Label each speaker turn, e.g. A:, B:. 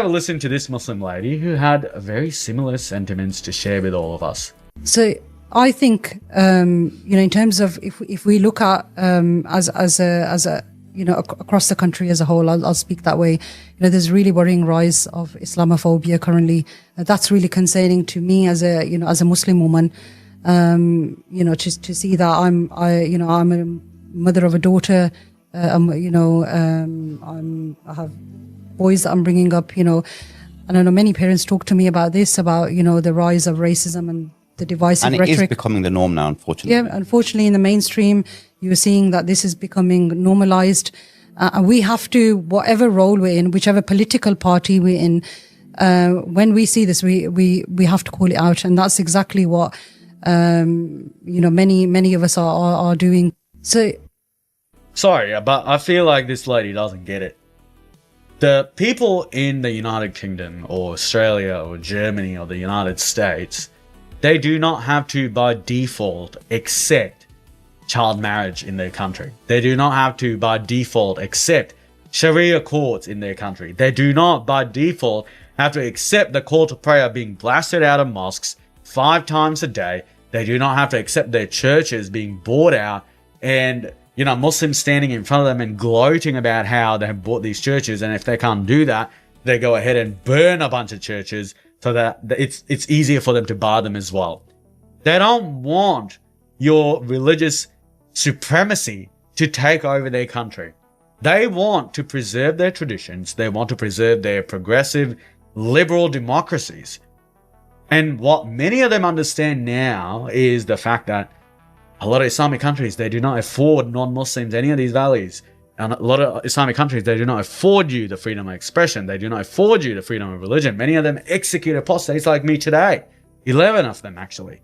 A: Have a listen to this Muslim lady who had very similar sentiments to share with all of us.
B: So I think, in terms of if we look at as a across the country as a whole, I'll speak that way. There's really worrying rise of Islamophobia currently. That's really concerning to me as a Muslim woman. To see that I'm a mother of a daughter. I have boys that I'm bringing up. And I know many parents talk to me about this, about the rise of racism and the divisive rhetoric.
C: And it is becoming the norm now, unfortunately.
B: Yeah, unfortunately, in the mainstream, you're seeing that this is becoming normalized. And we have to, whatever role we're in, whichever political party we're in, when we see this, we have to call it out. And that's exactly what, many of us are doing. So,
A: sorry, but I feel like this lady doesn't get it. The people in the United Kingdom or Australia or Germany or the United States, they do not have to, by default, accept child marriage in their country. They do not have to, by default, accept Sharia courts in their country. They do not, by default, have to accept the call to prayer being blasted out of mosques 5 times a day. They do not have to accept their churches being bought out and Muslims standing in front of them and gloating about how they have bought these churches, and if they can't do that, they go ahead and burn a bunch of churches so that it's easier for them to bar them as well. They don't want your religious supremacy to take over their country. They want to preserve their traditions. They want to preserve their progressive, liberal democracies. And what many of them understand now is the fact that a lot of Islamic countries, they do not afford non-Muslims any of these values. And a lot of Islamic countries, they do not afford you the freedom of expression. They do not afford you the freedom of religion. Many of them execute apostates like me today. 11 of them, actually.